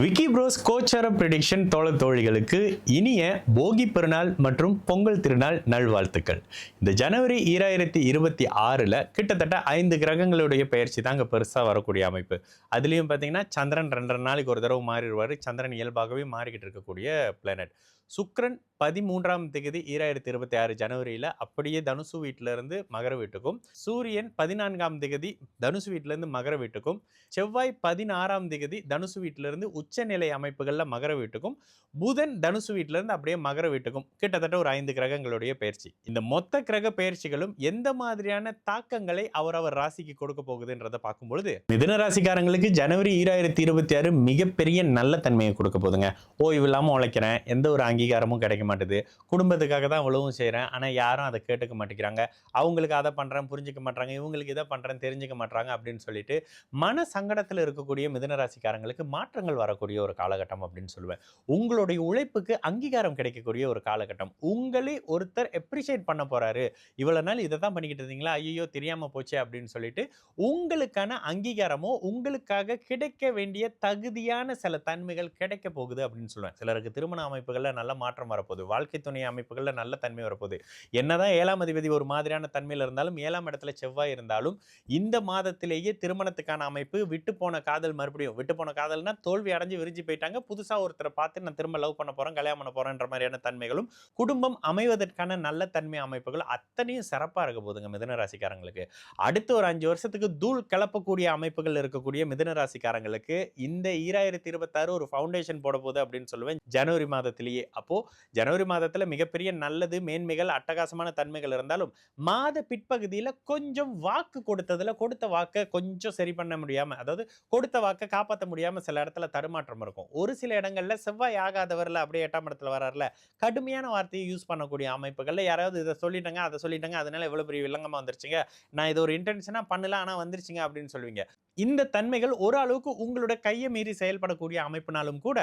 Vicky pros கோச்சார prediction தோழிகளுக்கு இனிய போகி பெருநாள் மற்றும் பொங்கல் திருநாள் நல்வாழ்த்துக்கள். இந்த ஜனவரி 2026 கிட்டத்தட்ட 5 கிரகங்களுடைய பயிற்சி தாங்க பெருசாக வரக்கூடிய அமைப்பு. அதுலேயும் பார்த்தீங்கன்னா சந்திரன் 2 நாளைக்கு ஒரு தடவை மாறிடுவார். சந்திரன் இயல்பாகவே மாறிக்கிட்டு இருக்கக்கூடிய பிளானட். சுக்ரன் 13ஆம் தேதி 2026 ஜனவரியில் அப்படியே தனுசு வீட்டிலிருந்து மகர வீட்டுக்கும், சூரியன் 14ஆம் தேதி தனுசு வீட்டிலிருந்து மகர வீட்டுக்கும், செவ்வாய் 16ஆம் தேதி தனுசு வீட்டிலிருந்து உச்சநிலை அமைப்புகளில் மகர வீட்டுக்கும், புதன் தனுசு வீட்டிலிருந்து அப்படியே மகர வீட்டுக்கும் கிட்டத்தட்ட ஒரு 5 கிரகங்களுடைய பயிற்சி. இந்த மொத்த கிரக பயிற்சிகளும் எந்த மாதிரியான தாக்கங்களை அவரவர் ராசிக்கு கொடுக்க போகுதுன்றதை பார்க்கும்பொழுது, மிதுன ராசிக்காரங்களுக்கு ஜனவரி 2026 மிகப்பெரிய நல்ல தன்மையை கொடுக்க போகுதுங்க. ஓய்வு இல்லாமல் உழைக்கிறேன், எந்த ஒரு அங்கீகாரமும் கிடைக்க மாட்டுது, குடும்பத்துக்காக தான் உழவும் செய்கிறேன், ஆனால் யாரும் அதை கேட்டுக்க மாட்டேங்கிறாங்க, அவங்களுக்கு அதை பண்ணுறேன் புரிஞ்சிக்க மாட்டாங்க, இவங்களுக்கு இதை பண்ணுறேன் தெரிஞ்சுக்க மாட்டாங்க அப்படின்னு சொல்லிட்டு மன சங்கடத்தில் இருக்கக்கூடிய மிதுன ராசிக்காரங்களுக்கு மாற்றங்கள் வரக்கூடிய ஒரு காலகட்டம் அப்படின்னு சொல்லுவேன். உங்களுடைய உழைப்புக்கு அங்கீகாரம் கிடைக்கக்கூடிய ஒரு காலகட்டம். உங்களே ஒருத்தர் எப்ரிஷியேட் பண்ண போறாரு, இவ்வளவு நாள் இதை தான் பண்ணிக்கிட்டு இருந்தீங்களா, ஐயோ தெரியாம போச்சு அப்படின்னு சொல்லிட்டு உங்களுக்கான அங்கீகாரமோ உங்களுக்காக கிடைக்க வேண்டிய தகுதியான சில தன்மைகள் கிடைக்க போகுது அப்படின்னு சொல்லுவேன். சிலருக்கு திருமண அமைப்புகளில் நல்ல மாற்றம் வரப்போகுது, வாழ்க்கை துணை அமைப்புகளில் நல்ல தன்மை வரப்போகுது. என்னதான் 7ஆம் அதிபதி ஒரு மாதிரியான தன்மையில் இருந்தாலும், 7ஆம் இடத்துல செவ்வாய் இருந்தாலும், இந்த மாதத்திலேயே திருமணத்துக்கான அமைப்பு, விட்டு போன காதல் மறுபடியும் விட்டு போன காதல்னா தோல்வி அடைஞ்சு விரிஞ்சு போயிட்டாங்க, புதுசா ஒருத்தரை பார்த்து நான் திரும்ப லவ் பண்ண போறேன், கல்யாணம் பண்ண போறேன்ற மாதிரியான தன்மைகளும், குடும்பம் அமைவதற்கான நல்ல தன்மை அமைப்புகள் அத்தனையும் சிறப்பா இருக்க போதுங்க மிதுன ராசிக்காரங்களுக்கு. அடுத்த ஒரு 5 வருஷத்துக்கு தூள் கிளப்பக்கூடிய அமைப்புகள் இருக்கக்கூடிய மிதுன ராசிக்காரங்களுக்கு இந்த 2026 ஒரு ஃபவுண்டேஷன் போட போகுது அப்படின்னு சொல்லுவேன் ஜனவரி மாதத்திலேயே. அப்போ ஜனவரி மாதத்துல மிகப்பெரிய நல்லது மேன்மைகள் அட்டகாசமான தன்மைகள் இருந்தாலும், மாத பிற்பகுதியில் கொஞ்சம் வாக்கு கொடுத்ததுல கொடுத்த வாக்கை கொஞ்சம் சரி பண்ண முடியாம, அதாவது கொடுத்த வாக்கை காப்பாற்ற முடியாம சில இடத்துல தடுமாற்றம் இருக்கும். ஒரு சில இடங்கள்ல செவ்வாய் ஆகாதவர்ல அப்படியே 8ஆம் இடத்துல வராருல, கடுமையான வார்த்தையை யூஸ் பண்ணக்கூடிய அமைப்புகள்ல யாராவது இதை சொல்லிட்டாங்க அதை சொல்லிட்டாங்க, அதனால எவ்வளவு பெரிய வில்லங்கமா வந்துருச்சுங்க, நான் இது ஒரு இன்டென்ஷனா பண்ணல ஆனா வந்துருச்சுங்க அப்படின்னு சொல்லுவீங்க. இந்த தன்மைகள் ஒரு அளவுக்கு உங்களோட கையை மீறி செயல்படக்கூடிய அமைப்பினாலும் கூட,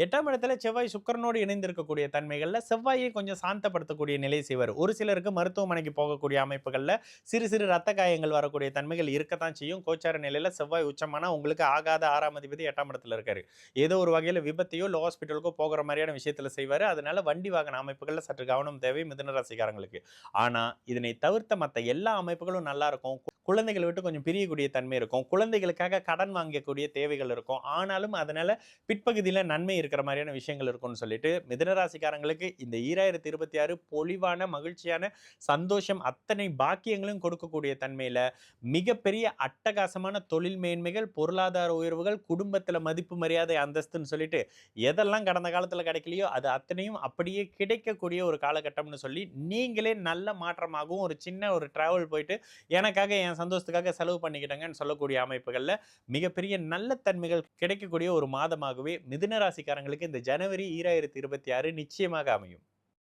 8ஆம் இடத்துல செவ்வாய் சுக்கிரனோடு இணைந்து இருக்கக்கூடிய தன்மைகள்ல செவ்வாயை கொஞ்சம் சாந்தப்படுத்தக்கூடிய நிலை செய்வார். ஒரு சிலருக்கு மருத்துவமனைக்கு போகக்கூடிய அமைப்புகள்ல சிறு சிறு ரத்த காயங்கள் வரக்கூடிய தன்மைகள் இருக்கத்தான் செய்யும். கோச்சார நிலையில செவ்வாய் உச்சமானா உங்களுக்கு ஆகாத 6ஆம் அதிபதி 8ஆம் இடத்துல இருக்காரு. ஏதோ ஒரு வகையில விபத்தையோ இல்லை ஹாஸ்பிட்டலுக்கோ போகிற மாதிரியான விஷயத்துல செய்வாரு. அதனால வண்டி வாகன அமைப்புகள்ல சற்று கவனம் தேவை மிதுன ராசிக்காரங்களுக்கு. ஆனா இதனை தவிர்த்த மற்ற எல்லா அமைப்புகளும் நல்லா இருக்கும். குழந்தைகளை விட்டு கொஞ்சம் பிரியக்கூடிய தன்மை இருக்கும், குழந்தைகளுக்காக கடன் வாங்கக்கூடிய தேவைகள் இருக்கும், ஆனாலும் அதனால பிற்பகுதியில நன்மை இருக்கிற மாதிரியான விஷயங்கள் இருக்கும்னு சொல்லிட்டு மிதுனராசிக்காரங்களுக்கு இந்த 2026 பொலிவான மகிழ்ச்சியான சந்தோஷம் அத்தனை பாக்கியங்களும் கொடுக்கக்கூடிய தன்மையில மிகப்பெரிய அட்டகாசமான தொழில் மேன்மைகள், பொருளாதார உயர்வுகள், குடும்பத்துல மதிப்பு மரியாதை அந்தஸ்துன்னு சொல்லிட்டு எதெல்லாம் கடந்த காலத்துல கிடைக்கலையோ அது அத்தனையும் அப்படியே கிடைக்கக்கூடிய ஒரு காலகட்டம்னு சொல்லி, நீங்களே நல்ல மாற்றமாகவும் ஒரு சின்ன ஒரு டிராவல் போயிட்டு எனக்காக என் சந்தோஷத்துக்காக செலவு பண்ணிக்கிட்டாங்கன்னு சொல்லக்கூடிய அமைப்புகள்ல மிகப்பெரிய நல்ல தன்மைகள் கிடைக்கக்கூடிய ஒரு மாதமாகவே மிதுன ராசிக்காரங்களுக்கு இந்த ஜனவரி 2026 நிச்சயமாக அமையும்.